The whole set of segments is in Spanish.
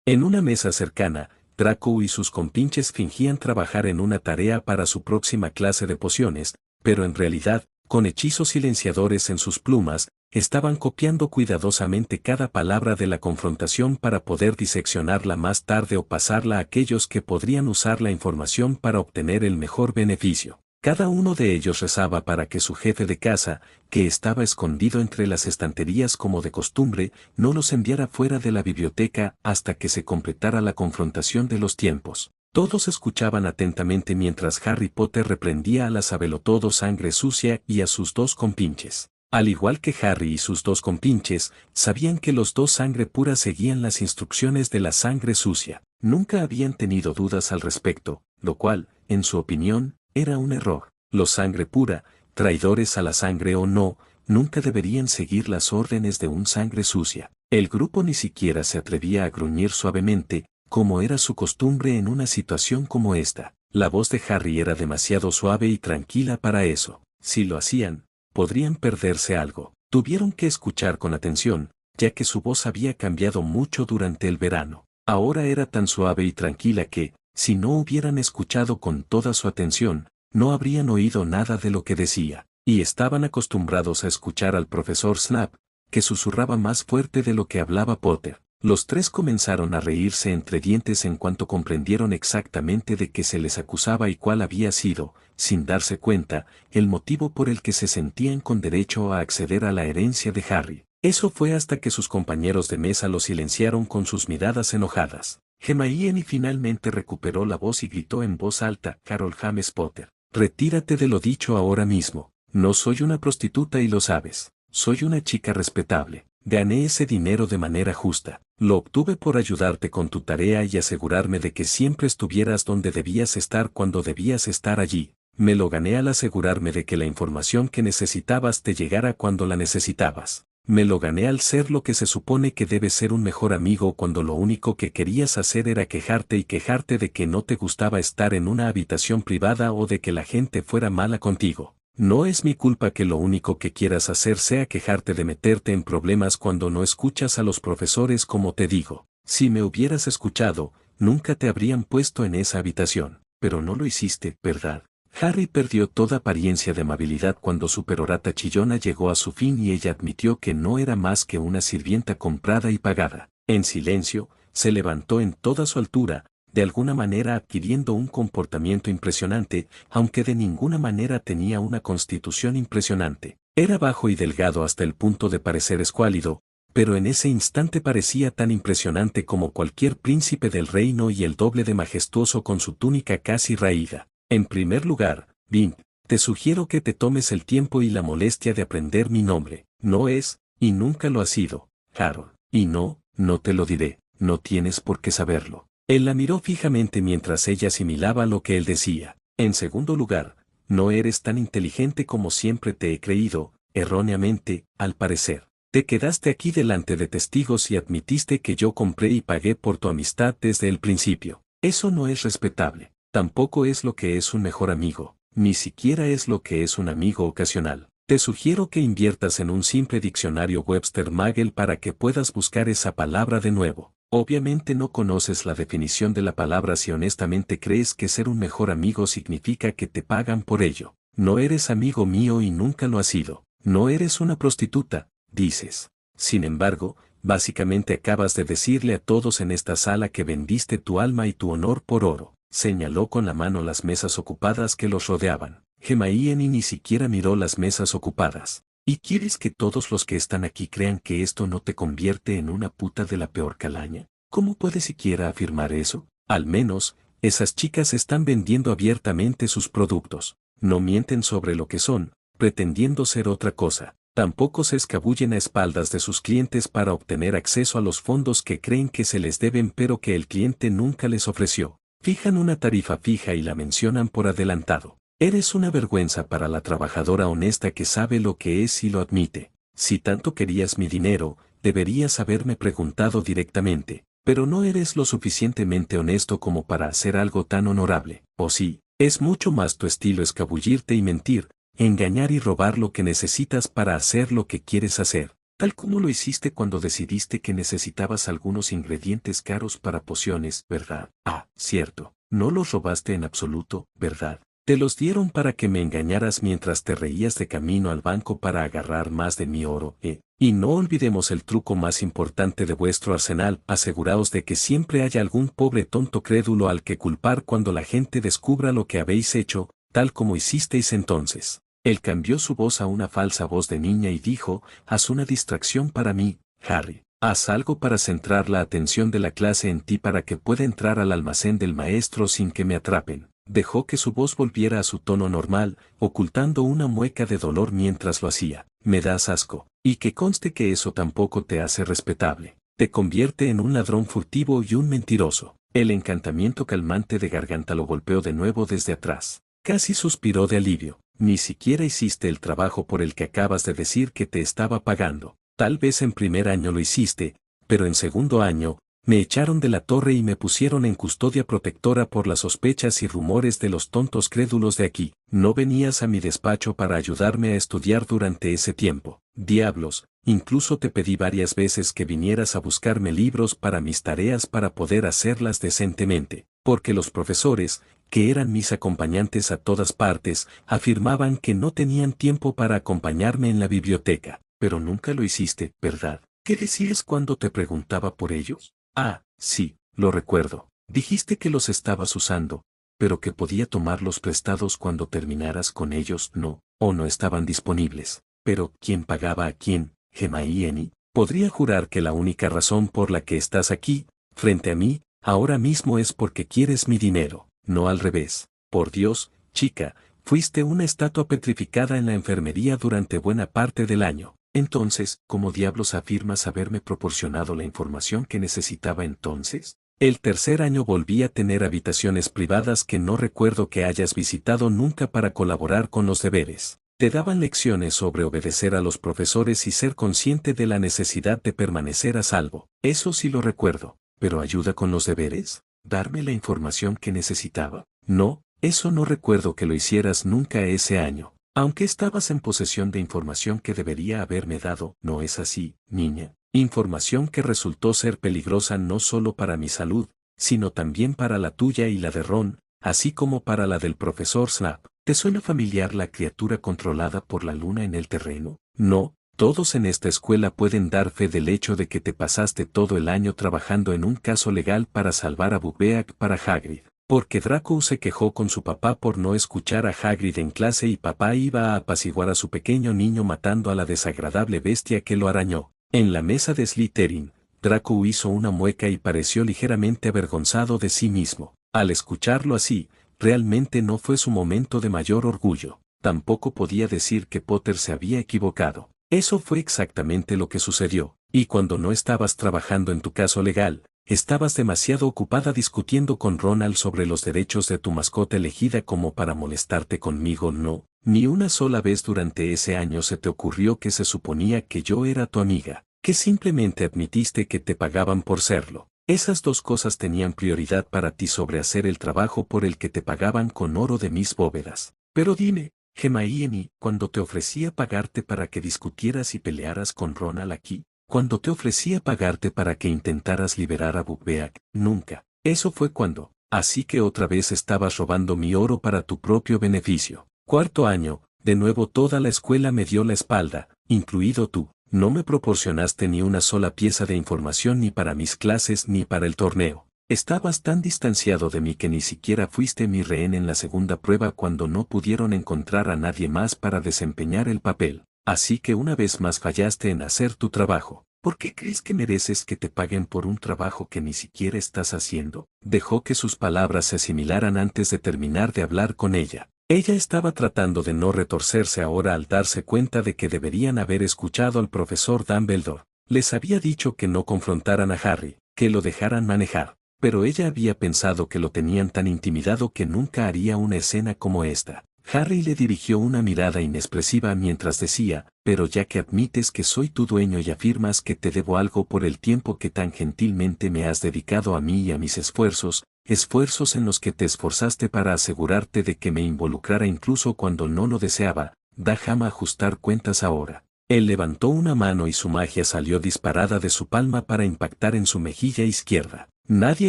En una mesa cercana, Draco y sus compinches fingían trabajar en una tarea para su próxima clase de pociones, pero en realidad, con hechizos silenciadores en sus plumas, estaban copiando cuidadosamente cada palabra de la confrontación para poder diseccionarla más tarde o pasarla a aquellos que podrían usar la información para obtener el mejor beneficio. Cada uno de ellos rezaba para que su jefe de casa, que estaba escondido entre las estanterías como de costumbre, no los enviara fuera de la biblioteca hasta que se completara la confrontación de los tiempos. Todos escuchaban atentamente mientras Harry Potter reprendía a la sabelotodo Sangre Sucia y a sus dos compinches. Al igual que Harry y sus dos compinches, sabían que los dos Sangre Pura seguían las instrucciones de la Sangre Sucia. Nunca habían tenido dudas al respecto, lo cual, en su opinión, era un error. Los Sangre Pura, traidores a la sangre o no, nunca deberían seguir las órdenes de un Sangre Sucia. El grupo ni siquiera se atrevía a gruñir suavemente, como era su costumbre en una situación como esta. La voz de Harry era demasiado suave y tranquila para eso. Si lo hacían, podrían perderse algo. Tuvieron que escuchar con atención, ya que su voz había cambiado mucho durante el verano. Ahora era tan suave y tranquila que, si no hubieran escuchado con toda su atención, no habrían oído nada de lo que decía. Y estaban acostumbrados a escuchar al profesor Snape, que susurraba más fuerte de lo que hablaba Potter. Los tres comenzaron a reírse entre dientes en cuanto comprendieron exactamente de qué se les acusaba y cuál había sido, sin darse cuenta, el motivo por el que se sentían con derecho a acceder a la herencia de Harry. Eso fue hasta que sus compañeros de mesa lo silenciaron con sus miradas enojadas. Hermione finalmente recuperó la voz y gritó en voz alta: Carol James Potter, retírate de lo dicho ahora mismo. No soy una prostituta y lo sabes. Soy una chica respetable. Gané ese dinero de manera justa. Lo obtuve por ayudarte con tu tarea y asegurarme de que siempre estuvieras donde debías estar cuando debías estar allí. Me lo gané al asegurarme de que la información que necesitabas te llegara cuando la necesitabas. Me lo gané al ser lo que se supone que debe ser un mejor amigo cuando lo único que querías hacer era quejarte y quejarte de que no te gustaba estar en una habitación privada o de que la gente fuera mala contigo. No es mi culpa que lo único que quieras hacer sea quejarte de meterte en problemas cuando no escuchas a los profesores como te digo. Si me hubieras escuchado, nunca te habrían puesto en esa habitación. Pero no lo hiciste, ¿verdad? Harry perdió toda apariencia de amabilidad cuando su perorata chillona llegó a su fin y ella admitió que no era más que una sirvienta comprada y pagada. En silencio, se levantó en toda su altura, de alguna manera adquiriendo un comportamiento impresionante, aunque de ninguna manera tenía una constitución impresionante. Era bajo y delgado hasta el punto de parecer escuálido, pero en ese instante parecía tan impresionante como cualquier príncipe del reino y el doble de majestuoso con su túnica casi raída. En primer lugar, Bing, te sugiero que te tomes el tiempo y la molestia de aprender mi nombre. No es, y nunca lo ha sido, Harold. Y no te lo diré, no tienes por qué saberlo. Él la miró fijamente mientras ella asimilaba lo que él decía. En segundo lugar, no eres tan inteligente como siempre te he creído, erróneamente, al parecer. Te quedaste aquí delante de testigos y admitiste que yo compré y pagué por tu amistad desde el principio. Eso no es respetable. Tampoco es lo que es un mejor amigo, ni siquiera es lo que es un amigo ocasional. Te sugiero que inviertas en un simple diccionario Webster Magel para que puedas buscar esa palabra de nuevo. Obviamente no conoces la definición de la palabra si honestamente crees que ser un mejor amigo significa que te pagan por ello. No eres amigo mío y nunca lo has sido. No eres una prostituta, dices. Sin embargo, básicamente acabas de decirle a todos en esta sala que vendiste tu alma y tu honor por oro. Señaló con la mano las mesas ocupadas que los rodeaban. Hermione ni siquiera miró las mesas ocupadas. ¿Y quieres que todos los que están aquí crean que esto no te convierte en una puta de la peor calaña? ¿Cómo puedes siquiera afirmar eso? Al menos, esas chicas están vendiendo abiertamente sus productos. No mienten sobre lo que son, pretendiendo ser otra cosa. Tampoco se escabullen a espaldas de sus clientes para obtener acceso a los fondos que creen que se les deben pero que el cliente nunca les ofreció. Fijan una tarifa fija y la mencionan por adelantado. Eres una vergüenza para la trabajadora honesta que sabe lo que es y lo admite. Si tanto querías mi dinero, deberías haberme preguntado directamente, pero no eres lo suficientemente honesto como para hacer algo tan honorable. O sí, es mucho más tu estilo escabullirte y mentir, engañar y robar lo que necesitas para hacer lo que quieres hacer. tal como lo hiciste cuando decidiste que necesitabas algunos ingredientes caros para pociones, ¿verdad? Ah, cierto, no los robaste en absoluto, ¿verdad? Te los dieron para que me engañaras mientras te reías de camino al banco para agarrar más de mi oro, ¿eh? Y no olvidemos el truco más importante de vuestro arsenal, aseguraos de que siempre haya algún pobre tonto crédulo al que culpar cuando la gente descubra lo que habéis hecho, tal como hicisteis entonces. Él cambió su voz a una falsa voz de niña y dijo, haz una distracción para mí, Harry. Haz algo para centrar la atención de la clase en ti para que pueda entrar al almacén del maestro sin que me atrapen. Dejó que su voz volviera a su tono normal, ocultando una mueca de dolor mientras lo hacía. Me das asco. Y que conste que eso tampoco te hace respetable. Te convierte en un ladrón furtivo y un mentiroso. El encantamiento calmante de garganta lo golpeó de nuevo desde atrás. Casi suspiró de alivio. Ni siquiera hiciste el trabajo por el que acabas de decir que te estaba pagando. Tal vez en primer año lo hiciste, pero en segundo año, me echaron de la torre y me pusieron en custodia protectora por las sospechas y rumores de los tontos crédulos de aquí. No venías a mi despacho para ayudarme a estudiar durante ese tiempo. Diablos, incluso te pedí varias veces que vinieras a buscarme libros para mis tareas para poder hacerlas decentemente, porque los profesores, que eran mis acompañantes a todas partes, afirmaban que no tenían tiempo para acompañarme en la biblioteca. Pero nunca lo hiciste, ¿verdad? ¿Qué decías cuando te preguntaba por ellos? Ah, sí, lo recuerdo. Dijiste que los estabas usando, pero que podía tomarlos prestados cuando terminaras con ellos, no, o no estaban disponibles. Pero, ¿quién pagaba a quién, Hermione? Podría jurar que la única razón por la que estás aquí, frente a mí, ahora mismo es porque quieres mi dinero, no al revés. Por Dios, chica, fuiste una estatua petrificada en la enfermería durante buena parte del año. Entonces, ¿cómo diablos afirmas haberme proporcionado la información que necesitaba entonces? El tercer año volví a tener habitaciones privadas que no recuerdo que hayas visitado nunca para colaborar con los deberes. Te daban lecciones sobre obedecer a los profesores y ser consciente de la necesidad de permanecer a salvo. Eso sí lo recuerdo, pero ¿ayuda con los deberes? ¿Darme la información que necesitaba? No, eso no recuerdo que lo hicieras nunca ese año. Aunque estabas en posesión de información que debería haberme dado, ¿no es así, niña? Información que resultó ser peligrosa no solo para mi salud, sino también para la tuya y la de Ron, así como para la del profesor Snap. ¿Te suena familiar la criatura controlada por la luna en el terreno? No, todos en esta escuela pueden dar fe del hecho de que te pasaste todo el año trabajando en un caso legal para salvar a Buckbeak para Hagrid. Porque Draco se quejó con su papá por no escuchar a Hagrid en clase y papá iba a apaciguar a su pequeño niño matando a la desagradable bestia que lo arañó. En la mesa de Slytherin, Draco hizo una mueca y pareció ligeramente avergonzado de sí mismo. Al escucharlo así, realmente no fue su momento de mayor orgullo. Tampoco podía decir que Potter se había equivocado. Eso fue exactamente lo que sucedió, y cuando no estabas trabajando en tu caso legal, estabas demasiado ocupada discutiendo con Ronald sobre los derechos de tu mascota elegida como para molestarte conmigo, no. Ni una sola vez durante ese año se te ocurrió que se suponía que yo era tu amiga, que simplemente admitiste que te pagaban por serlo. Esas dos cosas tenían prioridad para ti sobre hacer el trabajo por el que te pagaban con oro de mis bóvedas. Pero dime, Hermione, cuando te ofrecía pagarte para que discutieras y pelearas con Ronald aquí, cuando te ofrecía pagarte para que intentaras liberar a Buckbeak, nunca. Eso fue cuando. Así que otra vez estabas robando mi oro para tu propio beneficio. Cuarto año, de nuevo toda la escuela me dio la espalda, incluido tú. No me proporcionaste ni una sola pieza de información ni para mis clases ni para el torneo. Estabas tan distanciado de mí que ni siquiera fuiste mi rehén en la segunda prueba cuando no pudieron encontrar a nadie más para desempeñar el papel. Así que una vez más fallaste en hacer tu trabajo. ¿Por qué crees que mereces que te paguen por un trabajo que ni siquiera estás haciendo? Dejó que sus palabras se asimilaran antes de terminar de hablar con ella. Ella estaba tratando de no retorcerse ahora al darse cuenta de que deberían haber escuchado al profesor Dumbledore. Les había dicho que no confrontaran a Harry, que lo dejaran manejar. Pero ella había pensado que lo tenían tan intimidado que nunca haría una escena como esta. Harry le dirigió una mirada inexpresiva mientras decía, pero ya que admites que soy tu dueño y afirmas que te debo algo por el tiempo que tan gentilmente me has dedicado a mí y a mis esfuerzos, esfuerzos en los que te esforzaste para asegurarte de que me involucrara incluso cuando no lo deseaba, déjame ajustar cuentas ahora. Él levantó una mano y su magia salió disparada de su palma para impactar en su mejilla izquierda. Nadie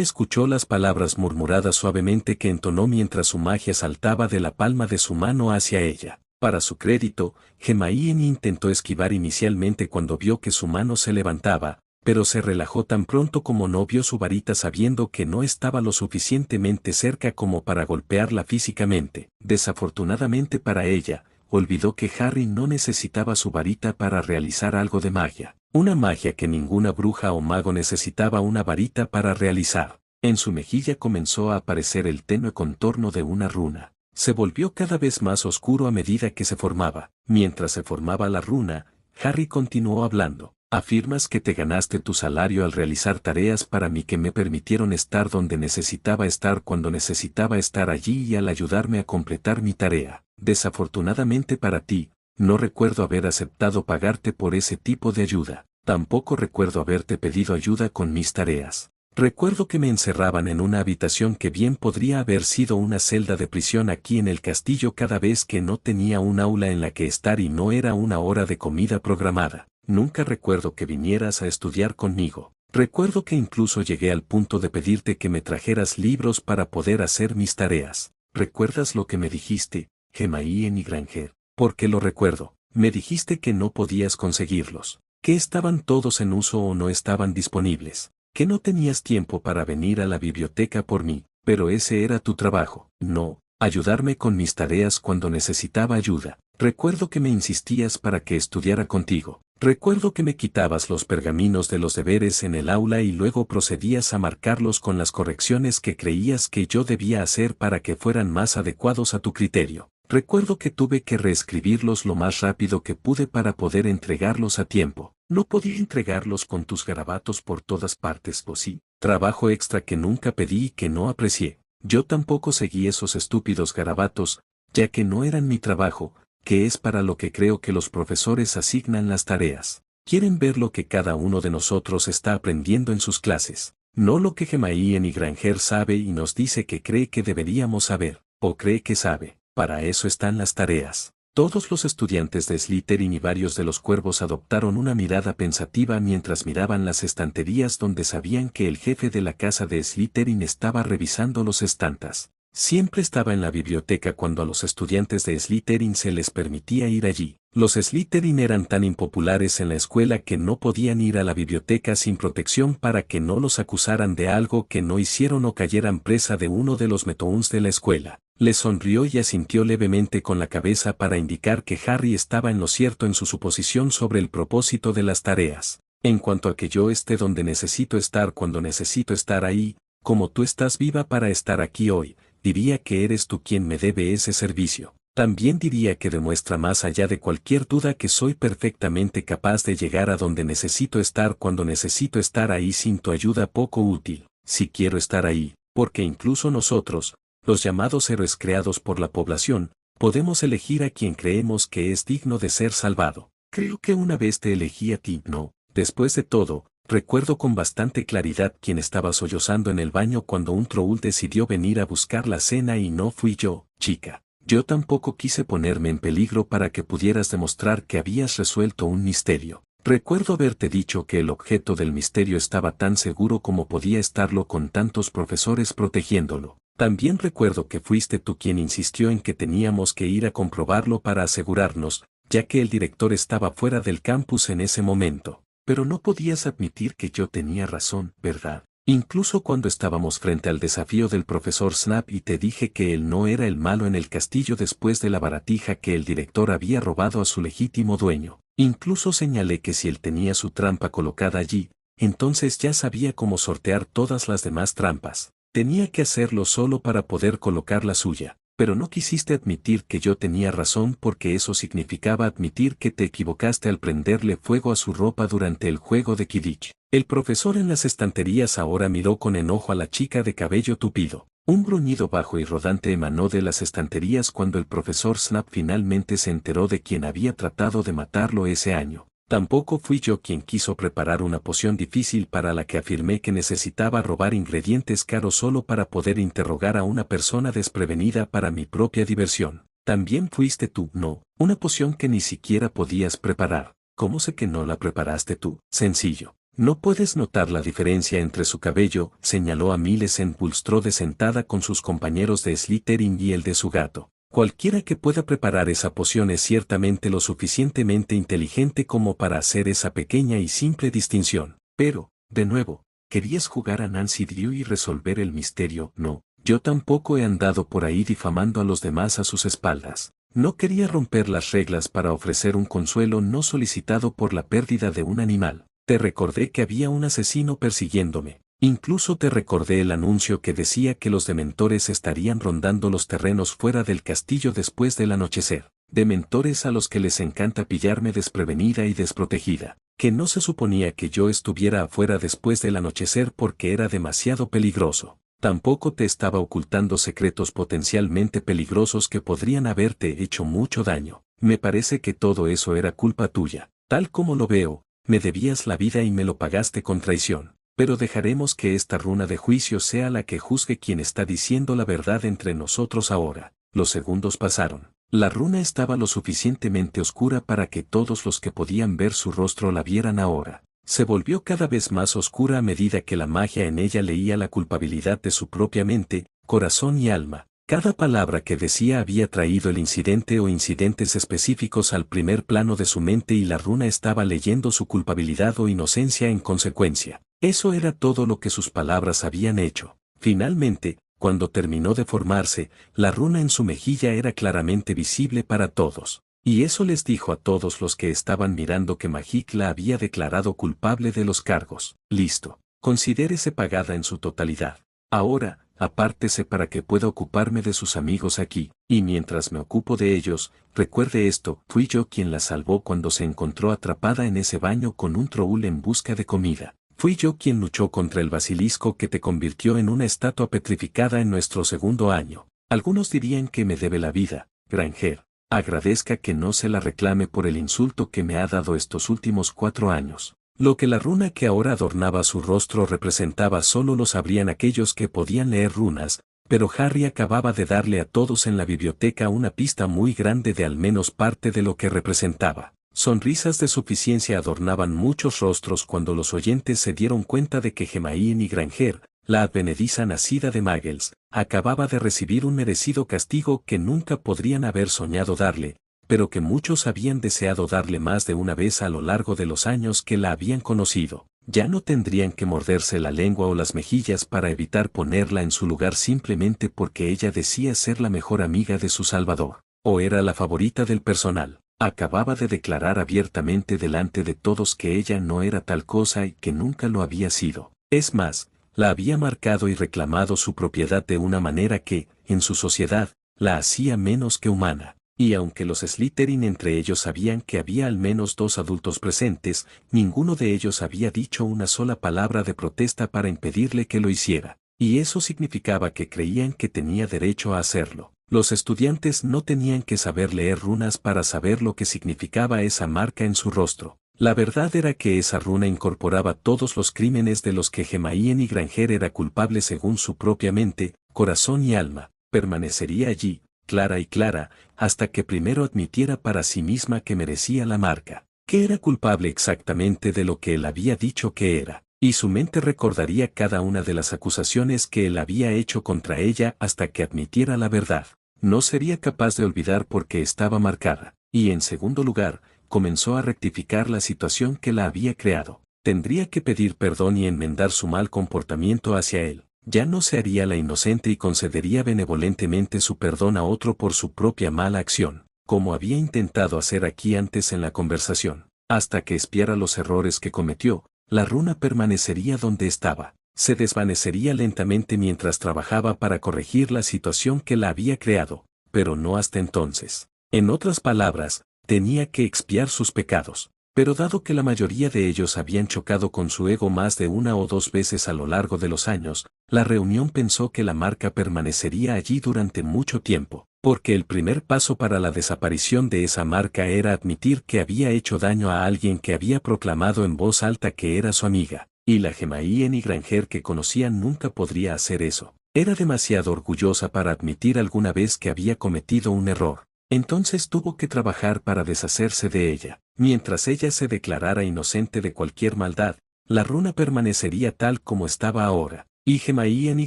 escuchó las palabras murmuradas suavemente que entonó mientras su magia saltaba de la palma de su mano hacia ella. Para su crédito, Gemaien intentó esquivar inicialmente cuando vio que su mano se levantaba, pero se relajó tan pronto como no vio su varita sabiendo que no estaba lo suficientemente cerca como para golpearla físicamente. Desafortunadamente para ella, olvidó que Harry no necesitaba su varita para realizar algo de magia. Una magia que ninguna bruja o mago necesitaba una varita para realizar. En su mejilla comenzó a aparecer el tenue contorno de una runa. Se volvió cada vez más oscuro a medida que se formaba. Mientras se formaba la runa, Harry continuó hablando. Afirmas que te ganaste tu salario al realizar tareas para mí que me permitieron estar donde necesitaba estar cuando necesitaba estar allí y al ayudarme a completar mi tarea. Desafortunadamente para ti, no recuerdo haber aceptado pagarte por ese tipo de ayuda. Tampoco recuerdo haberte pedido ayuda con mis tareas. Recuerdo que me encerraban en una habitación que bien podría haber sido una celda de prisión aquí en el castillo cada vez que no tenía un aula en la que estar y no era una hora de comida programada. Nunca recuerdo que vinieras a estudiar conmigo. Recuerdo que incluso llegué al punto de pedirte que me trajeras libros para poder hacer mis tareas. ¿Recuerdas lo que me dijiste, Gemaien y Granger? Porque lo recuerdo. Me dijiste que no podías conseguirlos, que estaban todos en uso o no estaban disponibles, que no tenías tiempo para venir a la biblioteca por mí, pero ese era tu trabajo. No, ayudarme con mis tareas cuando necesitaba ayuda. Recuerdo que me insistías para que estudiara contigo. Recuerdo que me quitabas los pergaminos de los deberes en el aula y luego procedías a marcarlos con las correcciones que creías que yo debía hacer para que fueran más adecuados a tu criterio. Recuerdo que tuve que reescribirlos lo más rápido que pude para poder entregarlos a tiempo. No podía entregarlos con tus garabatos por todas partes, ¿o sí? Trabajo extra que nunca pedí y que no aprecié. Yo tampoco seguí esos estúpidos garabatos, ya que no eran mi trabajo, que es para lo que creo que los profesores asignan las tareas. Quieren ver lo que cada uno de nosotros está aprendiendo en sus clases, no lo que Gemaien y Granger sabe y nos dice que cree que deberíamos saber, o cree que sabe. Para eso están las tareas. Todos los estudiantes de Slytherin y varios de los cuervos adoptaron una mirada pensativa mientras miraban las estanterías donde sabían que el jefe de la casa de Slytherin estaba revisando los estantes. Siempre estaba en la biblioteca cuando a los estudiantes de Slytherin se les permitía ir allí. Los Slytherin eran tan impopulares en la escuela que no podían ir a la biblioteca sin protección para que no los acusaran de algo que no hicieron o cayeran presa de uno de los Metoons de la escuela. Le sonrió y asintió levemente con la cabeza para indicar que Harry estaba en lo cierto en su suposición sobre el propósito de las tareas. En cuanto a que yo esté donde necesito estar cuando necesito estar ahí, como tú estás viva para estar aquí hoy, diría que eres tú quien me debe ese servicio. También diría que demuestra más allá de cualquier duda que soy perfectamente capaz de llegar a donde necesito estar cuando necesito estar ahí sin tu ayuda poco útil. Si quiero estar ahí, porque incluso nosotros, los llamados héroes creados por la población, podemos elegir a quien creemos que es digno de ser salvado. Creo que una vez te elegí a ti, ¿no? Después de todo, recuerdo con bastante claridad quién estaba sollozando en el baño cuando un troll decidió venir a buscar la cena y no fui yo, chica. Yo tampoco quise ponerme en peligro para que pudieras demostrar que habías resuelto un misterio. Recuerdo haberte dicho que el objeto del misterio estaba tan seguro como podía estarlo con tantos profesores protegiéndolo. También recuerdo que fuiste tú quien insistió en que teníamos que ir a comprobarlo para asegurarnos, ya que el director estaba fuera del campus en ese momento. Pero no podías admitir que yo tenía razón, ¿verdad? Incluso cuando estábamos frente al desafío del profesor Snap y te dije que él no era el malo en el castillo después de la baratija que el director había robado a su legítimo dueño. Incluso señalé que si él tenía su trampa colocada allí, entonces ya sabía cómo sortear todas las demás trampas. Tenía que hacerlo solo para poder colocar la suya. Pero no quisiste admitir que yo tenía razón porque eso significaba admitir que te equivocaste al prenderle fuego a su ropa durante el juego de Quidditch. El profesor en las estanterías ahora miró con enojo a la chica de cabello tupido. Un gruñido bajo y rodante emanó de las estanterías cuando el profesor Snap finalmente se enteró de quién había tratado de matarlo ese año. Tampoco fui yo quien quiso preparar una poción difícil para la que afirmé que necesitaba robar ingredientes caros solo para poder interrogar a una persona desprevenida para mi propia diversión. También fuiste tú, no, una poción que ni siquiera podías preparar. ¿Cómo sé que no la preparaste tú? Sencillo. ¿No puedes notar la diferencia entre su cabello?, señaló a Millicent Bulstrode sentada con sus compañeros de Slytherin y el de su gato. Cualquiera que pueda preparar esa poción es ciertamente lo suficientemente inteligente como para hacer esa pequeña y simple distinción. Pero, de nuevo, ¿querías jugar a Nancy Drew y resolver el misterio? No, yo tampoco he andado por ahí difamando a los demás a sus espaldas. No quería romper las reglas para ofrecer un consuelo no solicitado por la pérdida de un animal. Te recordé que había un asesino persiguiéndome. Incluso te recordé el anuncio que decía que los dementores estarían rondando los terrenos fuera del castillo después del anochecer. Dementores a los que les encanta pillarme desprevenida y desprotegida. Que no se suponía que yo estuviera afuera después del anochecer porque era demasiado peligroso. Tampoco te estaba ocultando secretos potencialmente peligrosos que podrían haberte hecho mucho daño. Me parece que todo eso era culpa tuya. Tal como lo veo, me debías la vida y me lo pagaste con traición. Pero dejaremos que esta runa de juicio sea la que juzgue quién está diciendo la verdad entre nosotros ahora. Los segundos pasaron. La runa estaba lo suficientemente oscura para que todos los que podían ver su rostro la vieran ahora. Se volvió cada vez más oscura a medida que la magia en ella leía la culpabilidad de su propia mente, corazón y alma. Cada palabra que decía había traído el incidente o incidentes específicos al primer plano de su mente y la runa estaba leyendo su culpabilidad o inocencia en consecuencia. Eso era todo lo que sus palabras habían hecho. Finalmente, cuando terminó de formarse, la runa en su mejilla era claramente visible para todos. Y eso les dijo a todos los que estaban mirando que Magic la había declarado culpable de los cargos. Listo. Considérese pagada en su totalidad. Ahora, apártese para que pueda ocuparme de sus amigos aquí, y mientras me ocupo de ellos, recuerde esto, fui yo quien la salvó cuando se encontró atrapada en ese baño con un troul en busca de comida. Fui yo quien luchó contra el basilisco que te convirtió en una estatua petrificada en nuestro segundo año. Algunos dirían que me debe la vida, Granger. Agradezca que no se la reclame por el insulto que me ha dado estos últimos 4 años. Lo que la runa que ahora adornaba su rostro representaba solo lo sabrían aquellos que podían leer runas, pero Harry acababa de darle a todos en la biblioteca una pista muy grande de al menos parte de lo que representaba. Sonrisas de suficiencia adornaban muchos rostros cuando los oyentes se dieron cuenta de que Hermione Granger, la advenediza nacida de Muggles, acababa de recibir un merecido castigo que nunca podrían haber soñado darle, pero que muchos habían deseado darle más de una vez a lo largo de los años que la habían conocido. Ya no tendrían que morderse la lengua o las mejillas para evitar ponerla en su lugar simplemente porque ella decía ser la mejor amiga de su Salvador, o era la favorita del personal. Acababa de declarar abiertamente delante de todos que ella no era tal cosa y que nunca lo había sido. Es más, la había marcado y reclamado su propiedad de una manera que, en su sociedad, la hacía menos que humana. Y aunque los Slytherin entre ellos sabían que había al menos 2 adultos presentes, ninguno de ellos había dicho una sola palabra de protesta para impedirle que lo hiciera. Y eso significaba que creían que tenía derecho a hacerlo. Los estudiantes no tenían que saber leer runas para saber lo que significaba esa marca en su rostro. La verdad era que esa runa incorporaba todos los crímenes de los que Hermione Granger era culpable según su propia mente, corazón y alma. Permanecería allí, clara y clara, hasta que primero admitiera para sí misma que merecía la marca, que era culpable exactamente de lo que él había dicho que era, y su mente recordaría cada una de las acusaciones que él había hecho contra ella hasta que admitiera la verdad. No sería capaz de olvidar porque estaba marcada, y en segundo lugar, comenzó a rectificar la situación que la había creado. Tendría que pedir perdón y enmendar su mal comportamiento hacia él. Ya no se haría la inocente y concedería benevolentemente su perdón a otro por su propia mala acción, como había intentado hacer aquí antes en la conversación. Hasta que expiara los errores que cometió, la runa permanecería donde estaba. Se desvanecería lentamente mientras trabajaba para corregir la situación que la había creado, pero no hasta entonces. En otras palabras, tenía que expiar sus pecados. Pero dado que la mayoría de ellos habían chocado con su ego más de 1 o 2 veces a lo largo de los años, la reunión pensó que la marca permanecería allí durante mucho tiempo, porque el primer paso para la desaparición de esa marca era admitir que había hecho daño a alguien que había proclamado en voz alta que era su amiga, y la Hermione Granger que conocían nunca podría hacer eso. Era demasiado orgullosa para admitir alguna vez que había cometido un error. Entonces tuvo que trabajar para deshacerse de ella. Mientras ella se declarara inocente de cualquier maldad, la runa permanecería tal como estaba ahora. Y Hermione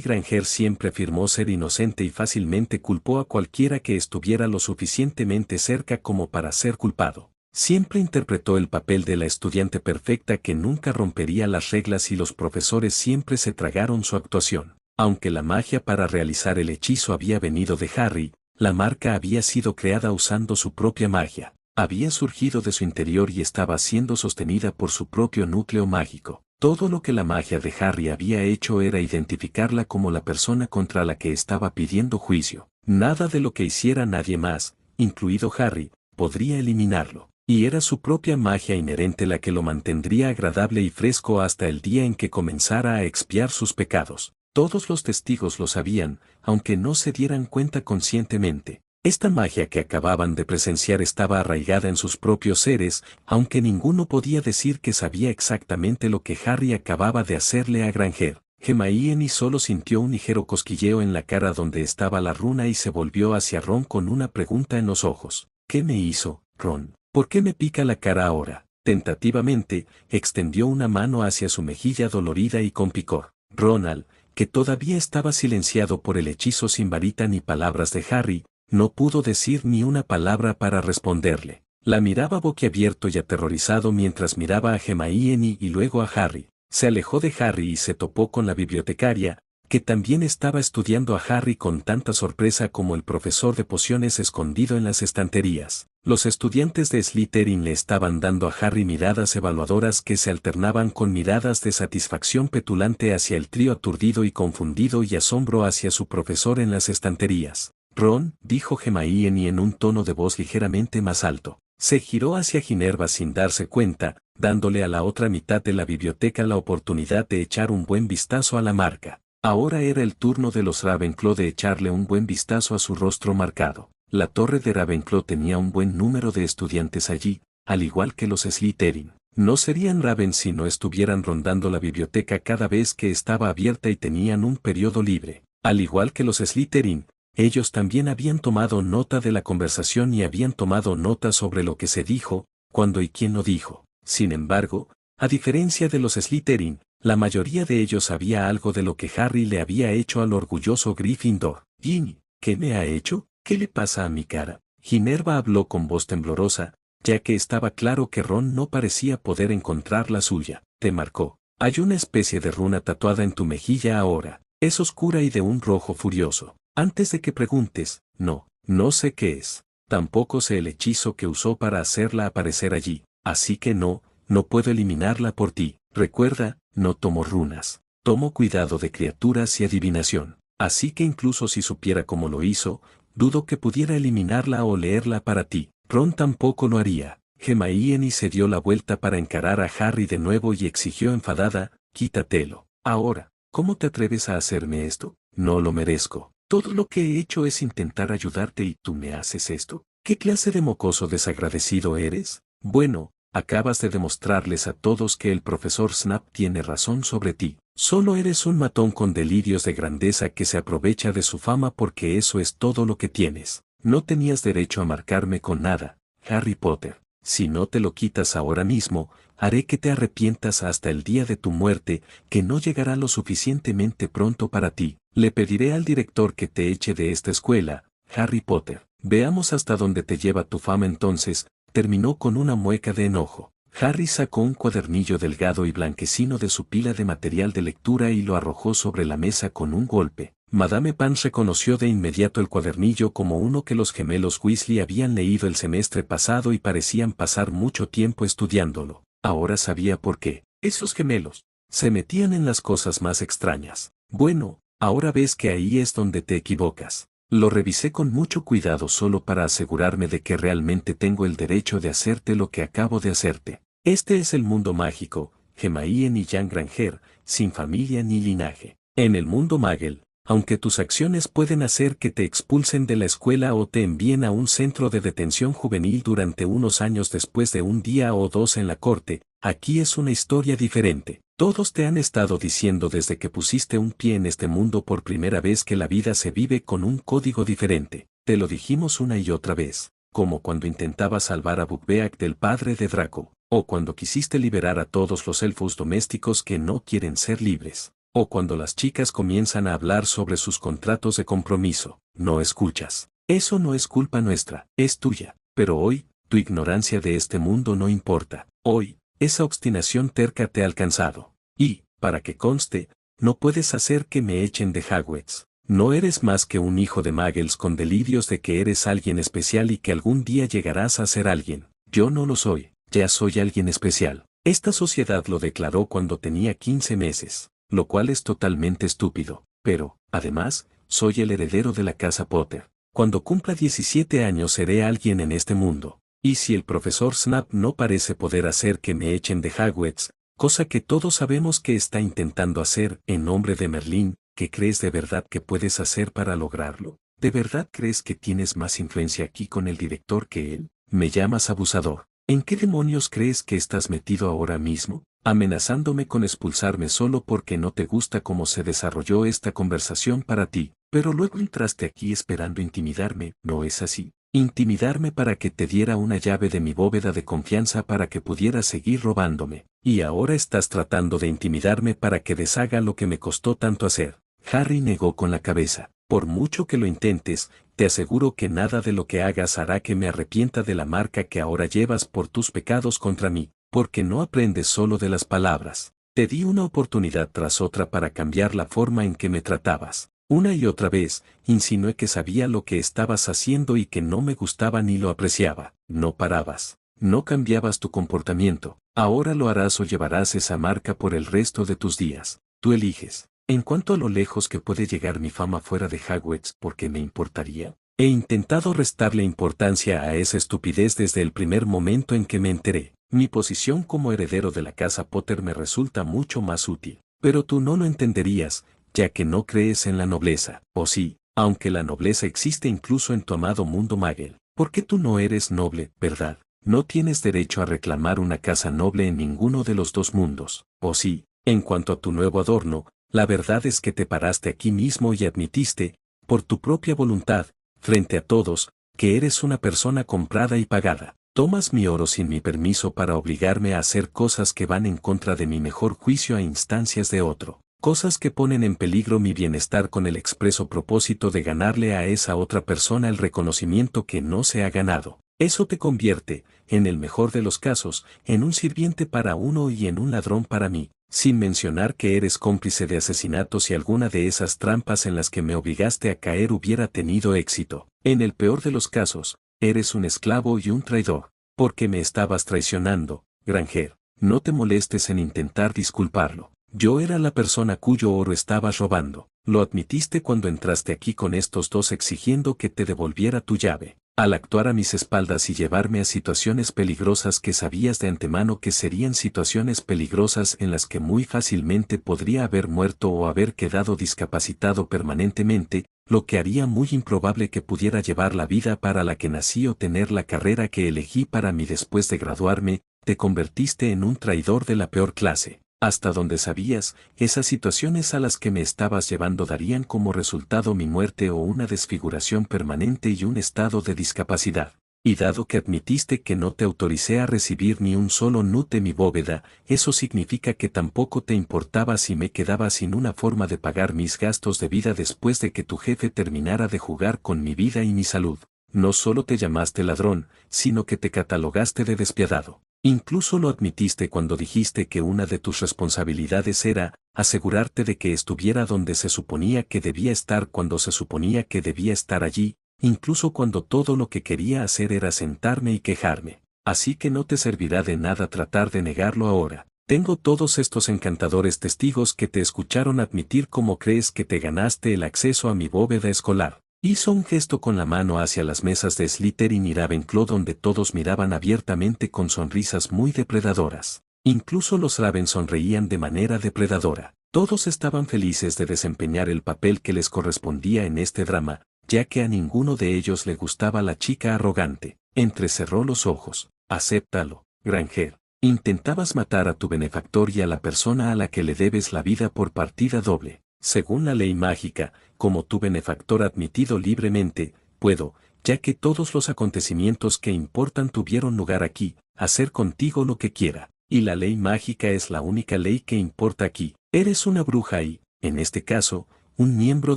Granger siempre afirmó ser inocente y fácilmente culpó a cualquiera que estuviera lo suficientemente cerca como para ser culpado. Siempre interpretó el papel de la estudiante perfecta que nunca rompería las reglas y los profesores siempre se tragaron su actuación. Aunque la magia para realizar el hechizo había venido de Harry, la marca había sido creada usando su propia magia. Había surgido de su interior y estaba siendo sostenida por su propio núcleo mágico. Todo lo que la magia de Harry había hecho era identificarla como la persona contra la que estaba pidiendo juicio. Nada de lo que hiciera nadie más, incluido Harry, podría eliminarlo. Y era su propia magia inherente la que lo mantendría agradable y fresco hasta el día en que comenzara a expiar sus pecados. Todos los testigos lo sabían, aunque no se dieran cuenta conscientemente. Esta magia que acababan de presenciar estaba arraigada en sus propios seres, aunque ninguno podía decir que sabía exactamente lo que Harry acababa de hacerle a Granger. Hermione solo sintió un ligero cosquilleo en la cara donde estaba la runa y se volvió hacia Ron con una pregunta en los ojos. ¿Qué me hizo, Ron? ¿Por qué me pica la cara ahora? Tentativamente, extendió una mano hacia su mejilla dolorida y con picor. Ronald, que todavía estaba silenciado por el hechizo sin varita ni palabras de Harry, no pudo decir ni una palabra para responderle. La miraba boquiabierto y aterrorizado mientras miraba a Hermione y luego a Harry. Se alejó de Harry y se topó con la bibliotecaria, que también estaba estudiando a Harry con tanta sorpresa como el profesor de pociones escondido en las estanterías. Los estudiantes de Slytherin le estaban dando a Harry miradas evaluadoras que se alternaban con miradas de satisfacción petulante hacia el trío aturdido y confundido y asombro hacia su profesor en las estanterías. Ron, dijo Hermione en un tono de voz ligeramente más alto. Se giró hacia Ginevra sin darse cuenta, dándole a la otra mitad de la biblioteca la oportunidad de echar un buen vistazo a la marca. Ahora era el turno de los Ravenclaw de echarle un buen vistazo a su rostro marcado. La torre de Ravenclaw tenía un buen número de estudiantes allí, al igual que los Slytherin. No serían Raven si no estuvieran rondando la biblioteca cada vez que estaba abierta y tenían un periodo libre. Al igual que los Slytherin, ellos también habían tomado nota de la conversación y habían tomado nota sobre lo que se dijo, cuándo y quién lo dijo. Sin embargo, a diferencia de los Slytherin, la mayoría de ellos sabía algo de lo que Harry le había hecho al orgulloso Gryffindor. «Ginny, ¿qué me ha hecho? ¿Qué le pasa a mi cara?». Ginevra habló con voz temblorosa, ya que estaba claro que Ron no parecía poder encontrar la suya. «Te marcó. Hay una especie de runa tatuada en tu mejilla ahora. Es oscura y de un rojo furioso. Antes de que preguntes, no sé qué es. Tampoco sé el hechizo que usó para hacerla aparecer allí, así que no puedo eliminarla por ti. Recuerda, no tomo runas. Tomo cuidado de criaturas y adivinación. Así que incluso si supiera cómo lo hizo, dudo que pudiera eliminarla o leerla para ti». Ron tampoco lo haría. Hermione se dio la vuelta para encarar a Harry de nuevo y exigió enfadada, «Quítatelo. Ahora, ¿cómo te atreves a hacerme esto? No lo merezco. Todo lo que he hecho es intentar ayudarte y tú me haces esto. ¿Qué clase de mocoso desagradecido eres? Bueno, acabas de demostrarles a todos que el profesor Snap tiene razón sobre ti. Solo eres un matón con delirios de grandeza que se aprovecha de su fama porque eso es todo lo que tienes. No tenías derecho a marcarme con nada, Harry Potter. Si no te lo quitas ahora mismo, haré que te arrepientas hasta el día de tu muerte, que no llegará lo suficientemente pronto para ti. Le pediré al director que te eche de esta escuela, Harry Potter. Veamos hasta dónde te lleva tu fama entonces», terminó con una mueca de enojo. Harry sacó un cuadernillo delgado y blanquecino de su pila de material de lectura y lo arrojó sobre la mesa con un golpe. Madame Pan reconoció de inmediato el cuadernillo como uno que los gemelos Weasley habían leído el semestre pasado y parecían pasar mucho tiempo estudiándolo. Ahora sabía por qué. Esos gemelos se metían en las cosas más extrañas. Bueno, ahora ves que ahí es donde te equivocas. Lo revisé con mucho cuidado solo para asegurarme de que realmente tengo el derecho de hacerte lo que acabo de hacerte. Este es el mundo mágico, Hermione Jan Granger, sin familia ni linaje. En el mundo Muggle, aunque tus acciones pueden hacer que te expulsen de la escuela o te envíen a un centro de detención juvenil durante unos años después de un día o dos en la corte, aquí es una historia diferente. Todos te han estado diciendo desde que pusiste un pie en este mundo por primera vez que la vida se vive con un código diferente. Te lo dijimos una y otra vez. como cuando intentaba salvar a Buckbeak del padre de Draco, o cuando quisiste liberar a todos los elfos domésticos que no quieren ser libres, o cuando las chicas comienzan a hablar sobre sus contratos de compromiso. No escuchas. Eso no es culpa nuestra, es tuya. Pero hoy, tu ignorancia de este mundo no importa. Hoy, esa obstinación terca te ha alcanzado. Y, para que conste, no puedes hacer que me echen de Hogwarts. No eres más que un hijo de Muggles con delirios de que eres alguien especial y que algún día llegarás a ser alguien. Yo no lo soy, ya soy alguien especial. Esta sociedad lo declaró cuando tenía 15 meses, lo cual es totalmente estúpido. Pero, además, soy el heredero de la casa Potter. Cuando cumpla 17 años seré alguien en este mundo. Y si el profesor Snape no parece poder hacer que me echen de Hogwarts, cosa que todos sabemos que está intentando hacer en nombre de Merlín, ¿qué crees de verdad que puedes hacer para lograrlo? ¿De verdad crees que tienes más influencia aquí con el director que él? ¿Me llamas abusador? ¿En qué demonios crees que estás metido ahora mismo? Amenazándome con expulsarme solo porque no te gusta cómo se desarrolló esta conversación para ti, pero luego entraste aquí esperando intimidarme, ¿no es así? Intimidarme para que te diera una llave de mi bóveda de confianza para que pudieras seguir robándome, y ahora estás tratando de intimidarme para que deshaga lo que me costó tanto hacer. Harry negó con la cabeza. Por mucho que lo intentes, te aseguro que nada de lo que hagas hará que me arrepienta de la marca que ahora llevas por tus pecados contra mí, porque no aprendes solo de las palabras. Te di una oportunidad tras otra para cambiar la forma en que me tratabas. Una y otra vez, insinué que sabía lo que estabas haciendo y que no me gustaba ni lo apreciaba. No parabas. No cambiabas tu comportamiento. Ahora lo harás o llevarás esa marca por el resto de tus días. Tú eliges. En cuanto a lo lejos que puede llegar mi fama fuera de Hogwarts, ¿por qué me importaría? He intentado restarle importancia a esa estupidez desde el primer momento en que me enteré. Mi posición como heredero de la casa Potter me resulta mucho más útil. Pero tú no lo entenderías, ya que no crees en la nobleza. O sí, aunque la nobleza existe incluso en tu amado mundo Muggle. ¿Por qué tú no eres noble, verdad? No tienes derecho a reclamar una casa noble en ninguno de los dos mundos. O sí, en cuanto a tu nuevo adorno, la verdad es que te paraste aquí mismo y admitiste, por tu propia voluntad, frente a todos, que eres una persona comprada y pagada. Tomas mi oro sin mi permiso para obligarme a hacer cosas que van en contra de mi mejor juicio a instancias de otro. Cosas que ponen en peligro mi bienestar con el expreso propósito de ganarle a esa otra persona el reconocimiento que no se ha ganado. Eso te convierte, en el mejor de los casos, en un sirviente para uno y en un ladrón para mí. Sin mencionar que eres cómplice de asesinatos y alguna de esas trampas en las que me obligaste a caer hubiera tenido éxito. En el peor de los casos, eres un esclavo y un traidor. Porque me estabas traicionando, Granger. No te molestes en intentar disculparlo. Yo era la persona cuyo oro estabas robando. Lo admitiste cuando entraste aquí con estos dos exigiendo que te devolviera tu llave. Al actuar a mis espaldas y llevarme a situaciones peligrosas que sabías de antemano que serían situaciones peligrosas en las que muy fácilmente podría haber muerto o haber quedado discapacitado permanentemente, lo que haría muy improbable que pudiera llevar la vida para la que nací o tener la carrera que elegí para mí después de graduarme, te convertiste en un traidor de la peor clase. Hasta donde sabías, esas situaciones a las que me estabas llevando darían como resultado mi muerte o una desfiguración permanente y un estado de discapacidad. Y dado que admitiste que no te autoricé a recibir ni un solo nut de mi bóveda, eso significa que tampoco te importaba si me quedaba sin una forma de pagar mis gastos de vida después de que tu jefe terminara de jugar con mi vida y mi salud. No solo te llamaste ladrón, sino que te catalogaste de despiadado. Incluso lo admitiste cuando dijiste que una de tus responsabilidades era asegurarte de que estuviera donde se suponía que debía estar cuando se suponía que debía estar allí, incluso cuando todo lo que quería hacer era sentarme y quejarme. Así que no te servirá de nada tratar de negarlo ahora. Tengo todos estos encantadores testigos que te escucharon admitir cómo crees que te ganaste el acceso a mi bóveda escolar. Hizo un gesto con la mano hacia las mesas de Slytherin y Ravenclaw donde todos miraban abiertamente con sonrisas muy depredadoras. Incluso los Raven sonreían de manera depredadora. Todos estaban felices de desempeñar el papel que les correspondía en este drama, ya que a ninguno de ellos le gustaba la chica arrogante. Entrecerró los ojos. Acéptalo, Granger. Intentabas matar a tu benefactor y a la persona a la que le debes la vida por partida doble. Según la ley mágica, como tu benefactor admitido libremente, puedo, ya que todos los acontecimientos que importan tuvieron lugar aquí, hacer contigo lo que quiera. Y la ley mágica es la única ley que importa aquí. Eres una bruja y, en este caso, un miembro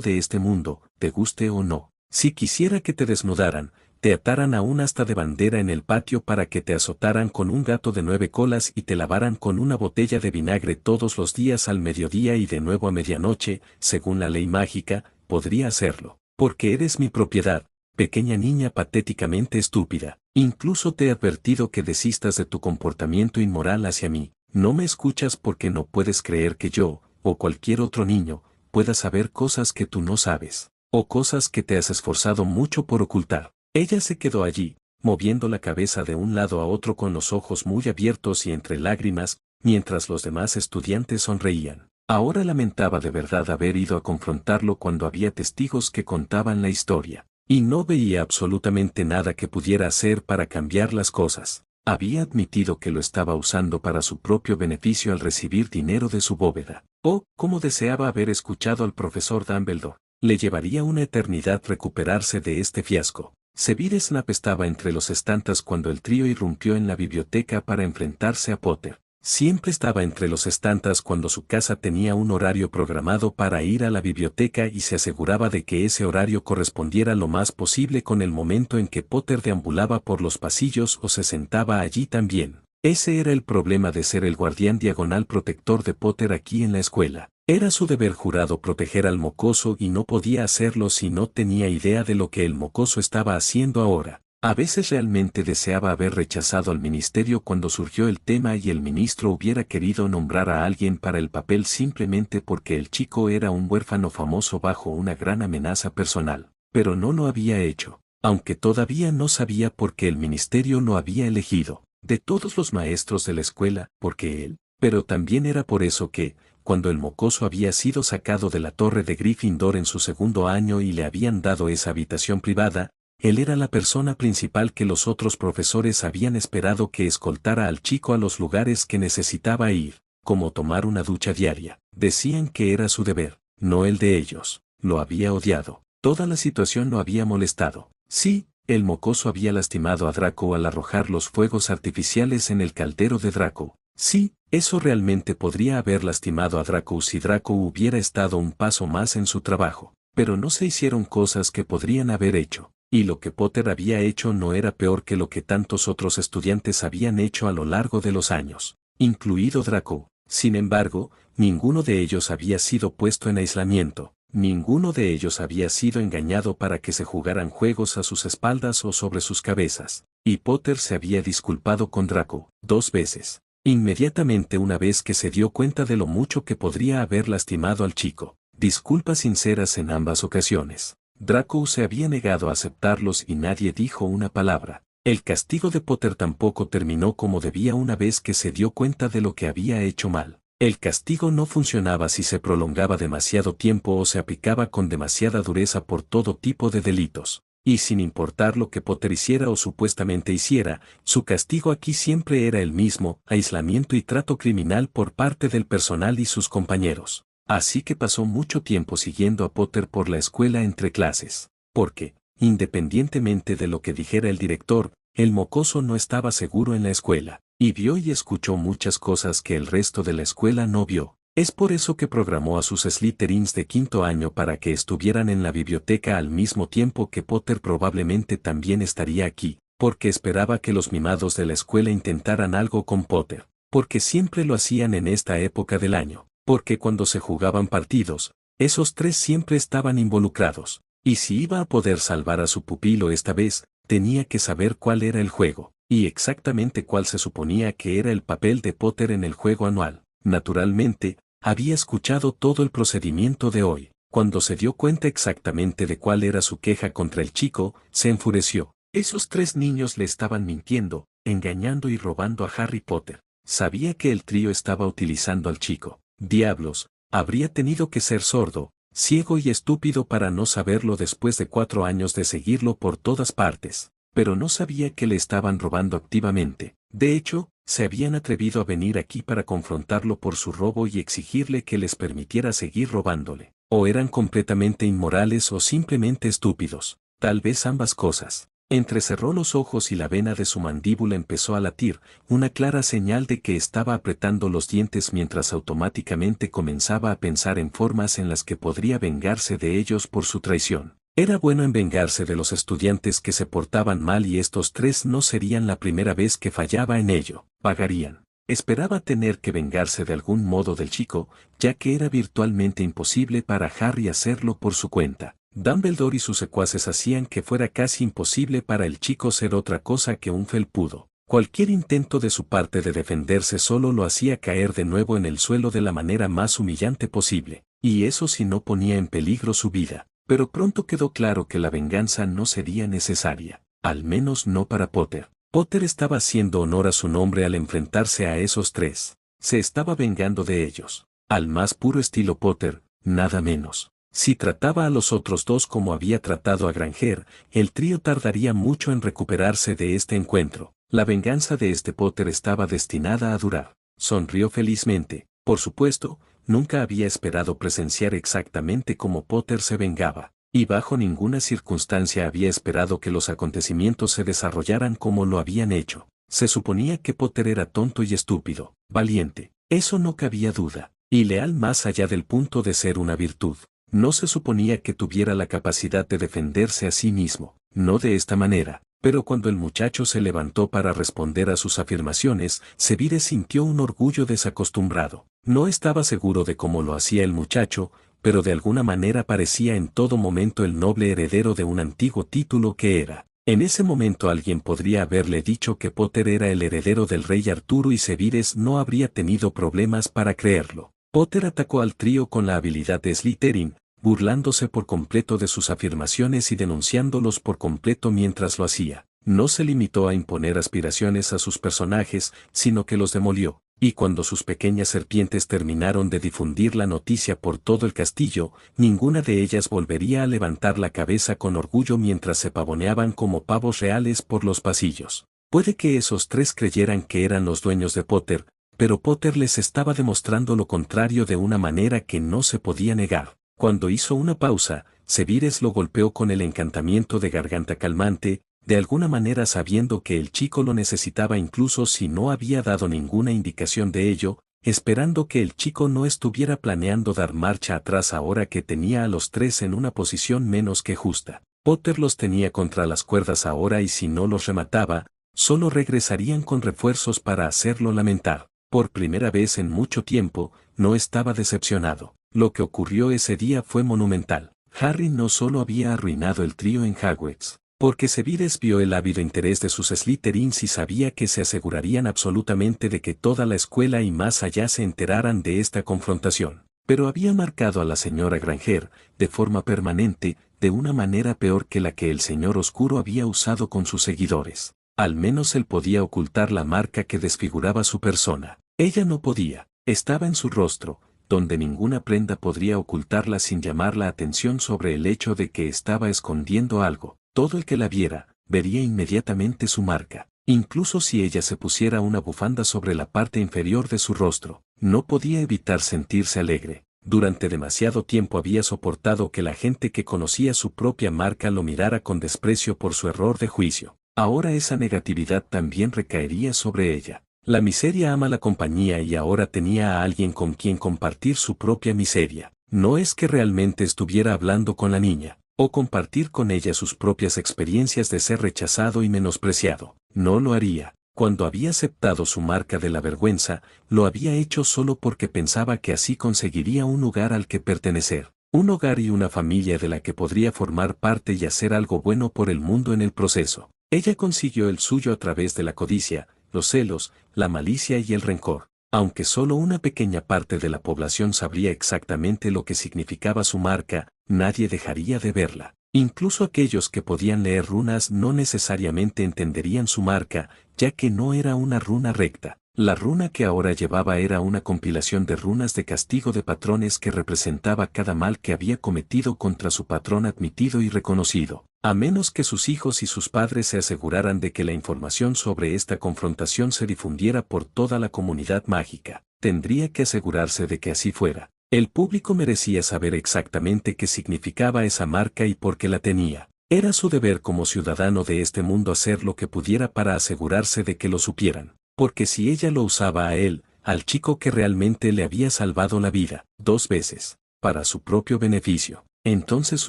de este mundo, te guste o no. Si quisiera que te desnudaran, te ataran a un asta de bandera en el patio para que te azotaran con un gato de 9 colas y te lavaran con una botella de vinagre todos los días al mediodía y de nuevo a medianoche, según la ley mágica, podría hacerlo. Porque eres mi propiedad, pequeña niña patéticamente estúpida. Incluso te he advertido que desistas de tu comportamiento inmoral hacia mí. No me escuchas porque no puedes creer que yo, o cualquier otro niño, pueda saber cosas que tú no sabes, o cosas que te has esforzado mucho por ocultar. Ella se quedó allí, moviendo la cabeza de un lado a otro con los ojos muy abiertos y entre lágrimas, mientras los demás estudiantes sonreían. Ahora lamentaba de verdad haber ido a confrontarlo cuando había testigos que contaban la historia. Y no veía absolutamente nada que pudiera hacer para cambiar las cosas. Había admitido que lo estaba usando para su propio beneficio al recibir dinero de su bóveda. Oh, cómo deseaba haber escuchado al profesor Dumbledore. Le llevaría una eternidad recuperarse de este fiasco. Severus Snape estaba entre los estantes cuando el trío irrumpió en la biblioteca para enfrentarse a Potter. Siempre estaba entre los estantes cuando su casa tenía un horario programado para ir a la biblioteca y se aseguraba de que ese horario correspondiera lo más posible con el momento en que Potter deambulaba por los pasillos o se sentaba allí también. Ese era el problema de ser el guardián diagonal protector de Potter aquí en la escuela. Era su deber jurado proteger al mocoso y no podía hacerlo si no tenía idea de lo que el mocoso estaba haciendo ahora. A veces realmente deseaba haber rechazado al ministerio cuando surgió el tema y el ministro hubiera querido nombrar a alguien para el papel simplemente porque el chico era un huérfano famoso bajo una gran amenaza personal. Pero no lo había hecho, aunque todavía no sabía por qué el ministerio lo había elegido. De todos los maestros de la escuela, porque él, pero también era por eso que, cuando el mocoso había sido sacado de la torre de Gryffindor en su segundo año y le habían dado esa habitación privada, él era la persona principal que los otros profesores habían esperado que escoltara al chico a los lugares que necesitaba ir, como tomar una ducha diaria. Decían que era su deber, no el de ellos. Lo había odiado. Toda la situación lo había molestado. Sí, el mocoso había lastimado a Draco al arrojar los fuegos artificiales en el caldero de Draco. Sí, eso realmente podría haber lastimado a Draco si Draco hubiera estado un paso más en su trabajo. Pero no se hicieron cosas que podrían haber hecho. Y lo que Potter había hecho no era peor que lo que tantos otros estudiantes habían hecho a lo largo de los años, incluido Draco. Sin embargo, ninguno de ellos había sido puesto en aislamiento, ninguno de ellos había sido engañado para que se jugaran juegos a sus espaldas o sobre sus cabezas, y Potter se había disculpado con Draco 2 veces. Inmediatamente una vez que se dio cuenta de lo mucho que podría haber lastimado al chico, disculpas sinceras en ambas ocasiones. Draco se había negado a aceptarlos y nadie dijo una palabra. El castigo de Potter tampoco terminó como debía una vez que se dio cuenta de lo que había hecho mal. El castigo no funcionaba si se prolongaba demasiado tiempo o se aplicaba con demasiada dureza por todo tipo de delitos. Y sin importar lo que Potter hiciera o supuestamente hiciera, su castigo aquí siempre era el mismo: aislamiento y trato criminal por parte del personal y sus compañeros. Así que pasó mucho tiempo siguiendo a Potter por la escuela entre clases, porque, independientemente de lo que dijera el director, el mocoso no estaba seguro en la escuela, y vio y escuchó muchas cosas que el resto de la escuela no vio. Es por eso que programó a sus Slytherins de quinto año para que estuvieran en la biblioteca al mismo tiempo que Potter probablemente también estaría aquí, porque esperaba que los mimados de la escuela intentaran algo con Potter, porque siempre lo hacían en esta época del año. Porque cuando se jugaban partidos, esos 3 siempre estaban involucrados, y si iba a poder salvar a su pupilo esta vez, tenía que saber cuál era el juego, y exactamente cuál se suponía que era el papel de Potter en el juego anual. Naturalmente, había escuchado todo el procedimiento de hoy. Cuando se dio cuenta exactamente de cuál era su queja contra el chico, se enfureció. Esos 3 niños le estaban mintiendo, engañando y robando a Harry Potter. Sabía que el trío estaba utilizando al chico. Diablos, habría tenido que ser sordo, ciego y estúpido para no saberlo después de 4 años de seguirlo por todas partes. Pero no sabía que le estaban robando activamente. De hecho, se habían atrevido a venir aquí para confrontarlo por su robo y exigirle que les permitiera seguir robándole. O eran completamente inmorales o simplemente estúpidos. Tal vez ambas cosas. Entrecerró los ojos y la vena de su mandíbula empezó a latir, una clara señal de que estaba apretando los dientes mientras automáticamente comenzaba a pensar en formas en las que podría vengarse de ellos por su traición. Era bueno en vengarse de los estudiantes que se portaban mal y estos tres no serían la primera vez que fallaba en ello. Pagarían. Esperaba tener que vengarse de algún modo del chico, ya que era virtualmente imposible para Harry hacerlo por su cuenta. Dumbledore y sus secuaces hacían que fuera casi imposible para el chico ser otra cosa que un felpudo. Cualquier intento de su parte de defenderse solo lo hacía caer de nuevo en el suelo de la manera más humillante posible, y eso si no ponía en peligro su vida. Pero pronto quedó claro que la venganza no sería necesaria, al menos no para Potter. Potter estaba haciendo honor a su nombre al enfrentarse a esos tres. Se estaba vengando de ellos. Al más puro estilo Potter, nada menos. Si trataba a los otros dos como había tratado a Granger, el trío tardaría mucho en recuperarse de este encuentro. La venganza de este Potter estaba destinada a durar. Sonrió felizmente. Por supuesto, nunca había esperado presenciar exactamente cómo Potter se vengaba, y bajo ninguna circunstancia había esperado que los acontecimientos se desarrollaran como lo habían hecho. Se suponía que Potter era tonto y estúpido, valiente, eso no cabía duda, y leal más allá del punto de ser una virtud. No se suponía que tuviera la capacidad de defenderse a sí mismo, no de esta manera, pero cuando el muchacho se levantó para responder a sus afirmaciones, Sevire sintió un orgullo desacostumbrado. No estaba seguro de cómo lo hacía el muchacho, pero de alguna manera parecía en todo momento el noble heredero de un antiguo título que era. En ese momento alguien podría haberle dicho que Potter era el heredero del rey Arturo y Sevires no habría tenido problemas para creerlo. Potter atacó al trío con la habilidad de Slytherin, burlándose por completo de sus afirmaciones y denunciándolos por completo mientras lo hacía. No se limitó a imponer aspiraciones a sus personajes, sino que los demolió, y cuando sus pequeñas serpientes terminaron de difundir la noticia por todo el castillo, ninguna de ellas volvería a levantar la cabeza con orgullo mientras se pavoneaban como pavos reales por los pasillos. Puede que esos tres creyeran que eran los dueños de Potter, pero Potter les estaba demostrando lo contrario de una manera que no se podía negar. Cuando hizo una pausa, Sevires lo golpeó con el encantamiento de garganta calmante, de alguna manera sabiendo que el chico lo necesitaba incluso si no había dado ninguna indicación de ello, esperando que el chico no estuviera planeando dar marcha atrás ahora que tenía a los tres en una posición menos que justa. Potter los tenía contra las cuerdas ahora y si no los remataba, solo regresarían con refuerzos para hacerlo lamentar. Por primera vez en mucho tiempo, no estaba decepcionado. Lo que ocurrió ese día fue monumental. Harry no solo había arruinado el trío en Hogwarts, porque Sevires vio el ávido interés de sus Slytherins y sabía que se asegurarían absolutamente de que toda la escuela y más allá se enteraran de esta confrontación. Pero había marcado a la señora Granger, de forma permanente, de una manera peor que la que el señor Oscuro había usado con sus seguidores. Al menos él podía ocultar la marca que desfiguraba su persona. Ella no podía. Estaba en su rostro, donde ninguna prenda podría ocultarla sin llamar la atención sobre el hecho de que estaba escondiendo algo. Todo el que la viera, vería inmediatamente su marca. Incluso si ella se pusiera una bufanda sobre la parte inferior de su rostro, no podía evitar sentirse alegre. Durante demasiado tiempo había soportado que la gente que conocía su propia marca lo mirara con desprecio por su error de juicio. Ahora esa negatividad también recaería sobre ella. La miseria ama la compañía y ahora tenía a alguien con quien compartir su propia miseria. No es que realmente estuviera hablando con la niña, o compartir con ella sus propias experiencias de ser rechazado y menospreciado. No lo haría. Cuando había aceptado su marca de la vergüenza, lo había hecho solo porque pensaba que así conseguiría un lugar al que pertenecer. Un hogar y una familia de la que podría formar parte y hacer algo bueno por el mundo en el proceso. Ella consiguió el suyo a través de la codicia, los celos, la malicia y el rencor. Aunque solo una pequeña parte de la población sabría exactamente lo que significaba su marca, nadie dejaría de verla. Incluso aquellos que podían leer runas no necesariamente entenderían su marca, ya que no era una runa recta. La runa que ahora llevaba era una compilación de runas de castigo de patrones que representaba cada mal que había cometido contra su patrón admitido y reconocido. A menos que sus hijos y sus padres se aseguraran de que la información sobre esta confrontación se difundiera por toda la comunidad mágica, tendría que asegurarse de que así fuera. El público merecía saber exactamente qué significaba esa marca y por qué la tenía. Era su deber como ciudadano de este mundo hacer lo que pudiera para asegurarse de que lo supieran, porque si ella lo usaba a él, al chico que realmente le había salvado la vida, 2 veces, para su propio beneficio, entonces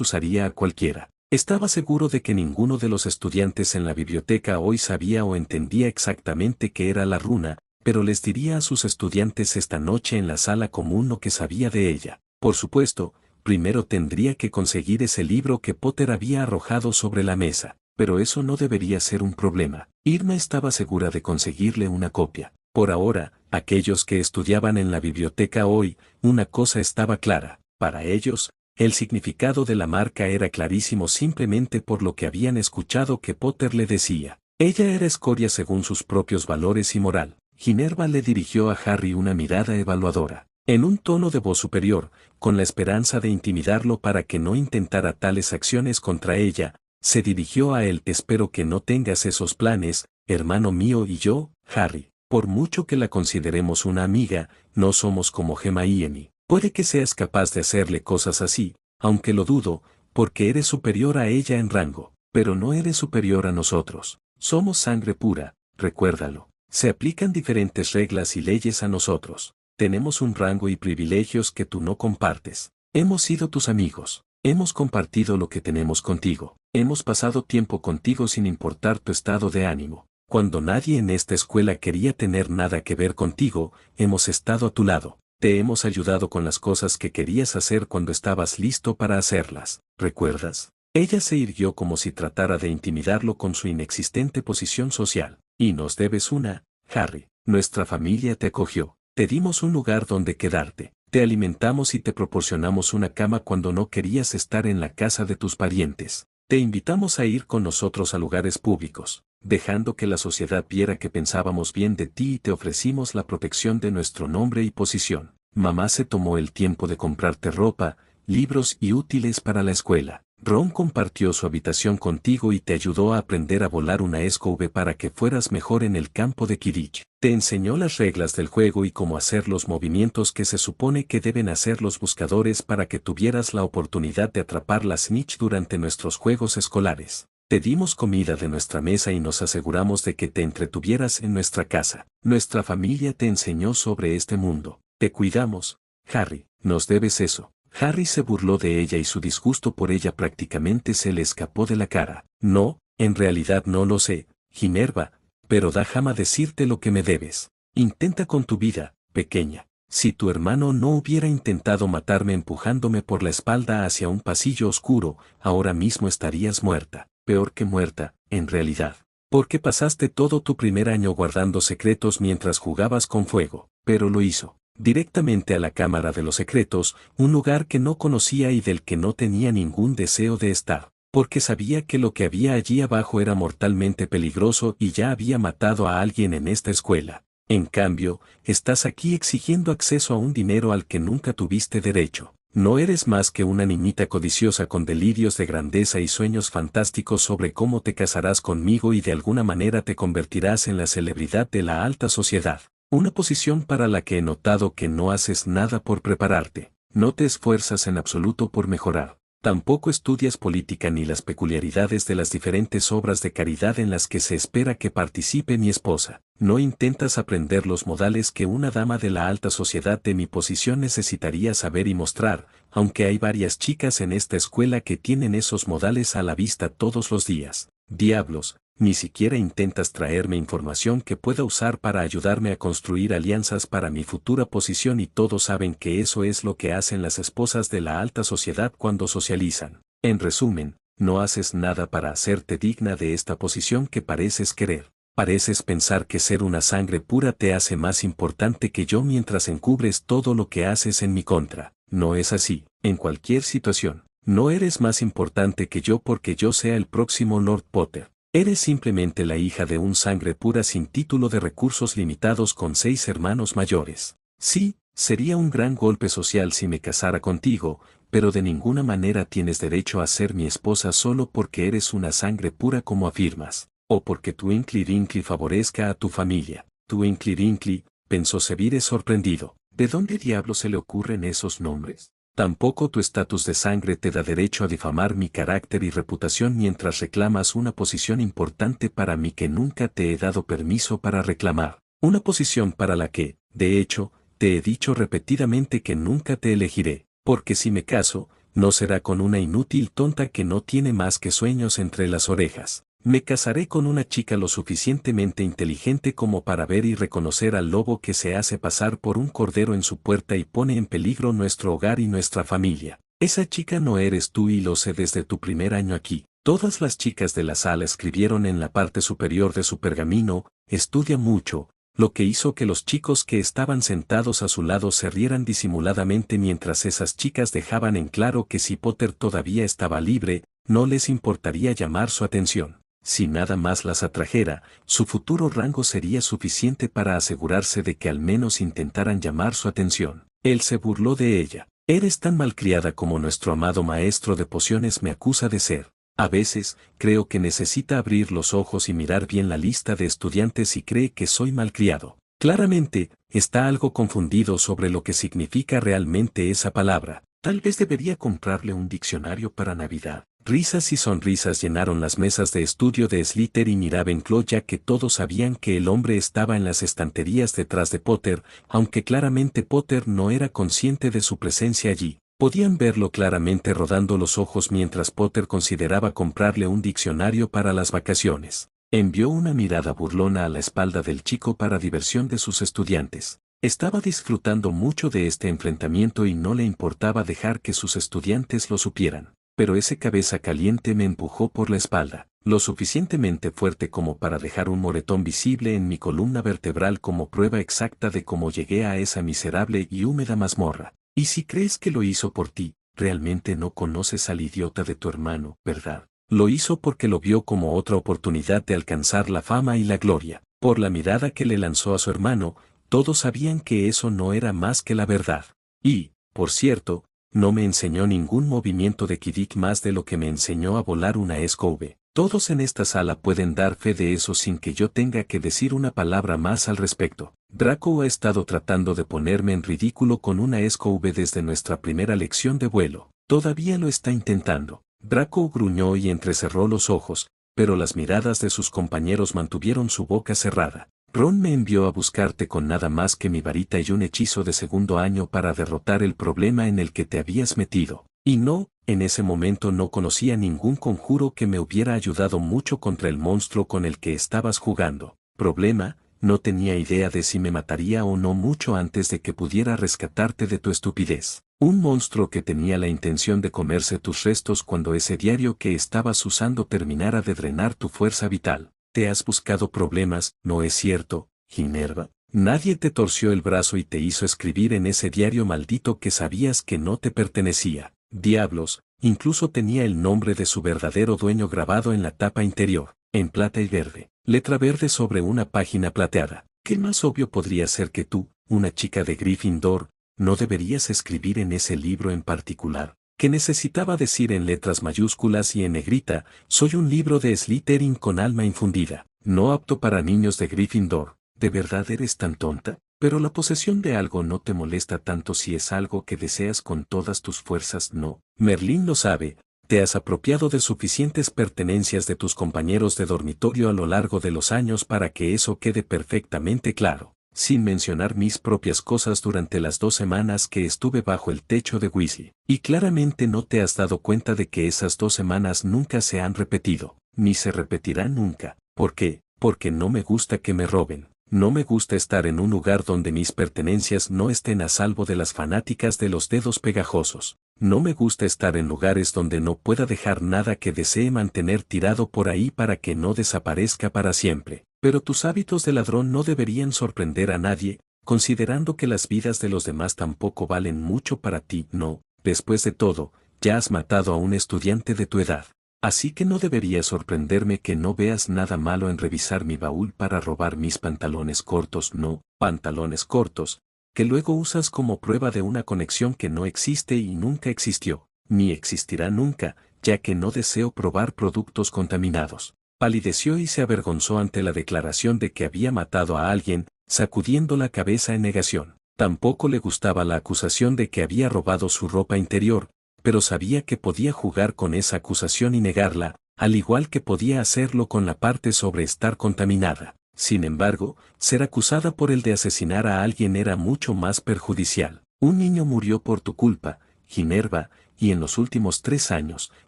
usaría a cualquiera. Estaba seguro de que ninguno de los estudiantes en la biblioteca hoy sabía o entendía exactamente qué era la runa, pero les diría a sus estudiantes esta noche en la sala común lo que sabía de ella. Por supuesto, primero tendría que conseguir ese libro que Potter había arrojado sobre la mesa, pero eso no debería ser un problema. Irma estaba segura de conseguirle una copia. Por ahora, aquellos que estudiaban en la biblioteca hoy, una cosa estaba clara, para ellos, el significado de la marca era clarísimo simplemente por lo que habían escuchado que Potter le decía. Ella era escoria según sus propios valores y moral. Ginevra le dirigió a Harry una mirada evaluadora, en un tono de voz superior, con la esperanza de intimidarlo para que no intentara tales acciones contra ella. Se dirigió a él. Espero que no tengas esos planes, hermano mío y yo, Harry. Por mucho que la consideremos una amiga, no somos como Gemma y Emmy. Puede que seas capaz de hacerle cosas así, aunque lo dudo, porque eres superior a ella en rango, pero no eres superior a nosotros. Somos sangre pura, recuérdalo. Se aplican diferentes reglas y leyes a nosotros. Tenemos un rango y privilegios que tú no compartes. Hemos sido tus amigos. Hemos compartido lo que tenemos contigo. Hemos pasado tiempo contigo sin importar tu estado de ánimo. Cuando nadie en esta escuela quería tener nada que ver contigo, hemos estado a tu lado. Te hemos ayudado con las cosas que querías hacer cuando estabas listo para hacerlas. ¿Recuerdas? Ella se irguió como si tratara de intimidarlo con su inexistente posición social. Y nos debes una, Harry. Nuestra familia te acogió. Te dimos un lugar donde quedarte. Te alimentamos y te proporcionamos una cama cuando no querías estar en la casa de tus parientes. Te invitamos a ir con nosotros a lugares públicos, dejando que la sociedad viera que pensábamos bien de ti y te ofrecimos la protección de nuestro nombre y posición. Mamá se tomó el tiempo de comprarte ropa, libros y útiles para la escuela. Ron compartió su habitación contigo y te ayudó a aprender a volar una escove para que fueras mejor en el campo de Quidditch. Te enseñó las reglas del juego y cómo hacer los movimientos que se supone que deben hacer los buscadores para que tuvieras la oportunidad de atrapar la snitch durante nuestros juegos escolares. Te dimos comida de nuestra mesa y nos aseguramos de que te entretuvieras en nuestra casa. Nuestra familia te enseñó sobre este mundo. Te cuidamos, Harry, nos debes eso. Harry se burló de ella y su disgusto por ella prácticamente se le escapó de la cara. No, en realidad no lo sé, Ginevra, pero déjame decirte lo que me debes. Intenta con tu vida, pequeña. Si tu hermano no hubiera intentado matarme empujándome por la espalda hacia un pasillo oscuro, ahora mismo estarías muerta. Peor que muerta, en realidad. Porque pasaste todo tu primer año guardando secretos mientras jugabas con fuego, pero lo hizo. Directamente a la Cámara de los Secretos, un lugar que no conocía y del que no tenía ningún deseo de estar, porque sabía que lo que había allí abajo era mortalmente peligroso y ya había matado a alguien en esta escuela. En cambio, estás aquí exigiendo acceso a un dinero al que nunca tuviste derecho. No eres más que una niñita codiciosa con delirios de grandeza y sueños fantásticos sobre cómo te casarás conmigo y de alguna manera te convertirás en la celebridad de la alta sociedad. Una posición para la que he notado que no haces nada por prepararte. No te esfuerzas en absoluto por mejorar. Tampoco estudias política ni las peculiaridades de las diferentes obras de caridad en las que se espera que participe mi esposa. No intentas aprender los modales que una dama de la alta sociedad de mi posición necesitaría saber y mostrar, aunque hay varias chicas en esta escuela que tienen esos modales a la vista todos los días. Diablos, ni siquiera intentas traerme información que pueda usar para ayudarme a construir alianzas para mi futura posición y todos saben que eso es lo que hacen las esposas de la alta sociedad cuando socializan. En resumen, no haces nada para hacerte digna de esta posición que pareces querer. Pareces pensar que ser una sangre pura te hace más importante que yo mientras encubres todo lo que haces en mi contra. No es así, en cualquier situación. No eres más importante que yo porque yo sea el próximo Lord Potter. Eres simplemente la hija de un sangre pura sin título de recursos limitados con 6 hermanos mayores. Sí, sería un gran golpe social si me casara contigo, pero de ninguna manera tienes derecho a ser mi esposa solo porque eres una sangre pura como afirmas, o porque Twinkly Dinkley favorezca a tu familia. Twinkly Dinkley, pensó Sevire sorprendido. ¿De dónde diablos se le ocurren esos nombres? Tampoco tu estatus de sangre te da derecho a difamar mi carácter y reputación mientras reclamas una posición importante para mí que nunca te he dado permiso para reclamar. Una posición para la que, de hecho, te he dicho repetidamente que nunca te elegiré, porque si me caso, no será con una inútil tonta que no tiene más que sueños entre las orejas. Me casaré con una chica lo suficientemente inteligente como para ver y reconocer al lobo que se hace pasar por un cordero en su puerta y pone en peligro nuestro hogar y nuestra familia. Esa chica no eres tú y lo sé desde tu primer año aquí. Todas las chicas de la sala escribieron en la parte superior de su pergamino, estudia mucho, lo que hizo que los chicos que estaban sentados a su lado se rieran disimuladamente mientras esas chicas dejaban en claro que si Potter todavía estaba libre, no les importaría llamar su atención. Si nada más las atrajera, su futuro rango sería suficiente para asegurarse de que al menos intentaran llamar su atención. Él se burló de ella. Eres tan malcriada como nuestro amado maestro de pociones me acusa de ser. A veces, creo que necesita abrir los ojos y mirar bien la lista de estudiantes y cree que soy malcriado. Claramente, está algo confundido sobre lo que significa realmente esa palabra. Tal vez debería comprarle un diccionario para Navidad. Risas y sonrisas llenaron las mesas de estudio de Slytherin y Ravenclaw ya que todos sabían que el hombre estaba en las estanterías detrás de Potter, aunque claramente Potter no era consciente de su presencia allí. Podían verlo claramente rodando los ojos mientras Potter consideraba comprarle un diccionario para las vacaciones. Envió una mirada burlona a la espalda del chico para diversión de sus estudiantes. Estaba disfrutando mucho de este enfrentamiento y no le importaba dejar que sus estudiantes lo supieran. Pero ese cabeza caliente me empujó por la espalda, lo suficientemente fuerte como para dejar un moretón visible en mi columna vertebral como prueba exacta de cómo llegué a esa miserable y húmeda mazmorra. Y si crees que lo hizo por ti, realmente no conoces al idiota de tu hermano, ¿verdad? Lo hizo porque lo vio como otra oportunidad de alcanzar la fama y la gloria. Por la mirada que le lanzó a su hermano, todos sabían que eso no era más que la verdad. Y, por cierto, no me enseñó ningún movimiento de Quidditch más de lo que me enseñó a volar una escobe. Todos en esta sala pueden dar fe de eso sin que yo tenga que decir una palabra más al respecto. Draco ha estado tratando de ponerme en ridículo con una escobe desde nuestra primera lección de vuelo. Todavía lo está intentando. Draco gruñó y entrecerró los ojos, pero las miradas de sus compañeros mantuvieron su boca cerrada. Ron me envió a buscarte con nada más que mi varita y un hechizo de segundo año para derrotar el problema en el que te habías metido. Y no, en ese momento no conocía ningún conjuro que me hubiera ayudado mucho contra el monstruo con el que estabas jugando. Problema, no tenía idea de si me mataría o no mucho antes de que pudiera rescatarte de tu estupidez. Un monstruo que tenía la intención de comerse tus restos cuando ese diario que estabas usando terminara de drenar tu fuerza vital. Te has buscado problemas, ¿no es cierto, Ginerva? Nadie te torció el brazo y te hizo escribir en ese diario maldito que sabías que no te pertenecía. Diablos, incluso tenía el nombre de su verdadero dueño grabado en la tapa interior, en plata y verde. Letra verde sobre una página plateada. ¿Qué más obvio podría ser que tú, una chica de Gryffindor, no deberías escribir en ese libro en particular? Que necesitaba decir en letras mayúsculas y en negrita, soy un libro de Slytherin con alma infundida, no apto para niños de Gryffindor. ¿De verdad eres tan tonta? Pero la posesión de algo no te molesta tanto si es algo que deseas con todas tus fuerzas, ¿no? Merlín lo sabe, te has apropiado de suficientes pertenencias de tus compañeros de dormitorio a lo largo de los años para que eso quede perfectamente claro. Sin mencionar mis propias cosas durante las 2 semanas que estuve bajo el techo de Weasley. Y claramente no te has dado cuenta de que esas 2 semanas nunca se han repetido, ni se repetirán nunca. ¿Por qué? Porque no me gusta que me roben. No me gusta estar en un lugar donde mis pertenencias no estén a salvo de las fanáticas de los dedos pegajosos. No me gusta estar en lugares donde no pueda dejar nada que desee mantener tirado por ahí para que no desaparezca para siempre. Pero tus hábitos de ladrón no deberían sorprender a nadie, considerando que las vidas de los demás tampoco valen mucho para ti, no. Después de todo, ya has matado a un estudiante de tu edad. Así que no debería sorprenderme que no veas nada malo en revisar mi baúl para robar mis pantalones cortos, no, pantalones cortos, que luego usas como prueba de una conexión que no existe y nunca existió, ni existirá nunca, ya que no deseo probar productos contaminados. Palideció y se avergonzó ante la declaración de que había matado a alguien, sacudiendo la cabeza en negación. Tampoco le gustaba la acusación de que había robado su ropa interior, pero sabía que podía jugar con esa acusación y negarla, al igual que podía hacerlo con la parte sobre estar contaminada. Sin embargo, ser acusada por el de asesinar a alguien era mucho más perjudicial. Un niño murió por tu culpa, Ginerva, y en los últimos 3 años,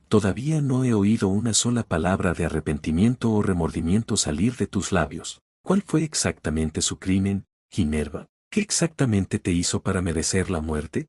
todavía no he oído una sola palabra de arrepentimiento o remordimiento salir de tus labios. ¿Cuál fue exactamente su crimen, Ginerva? ¿Qué exactamente te hizo para merecer la muerte?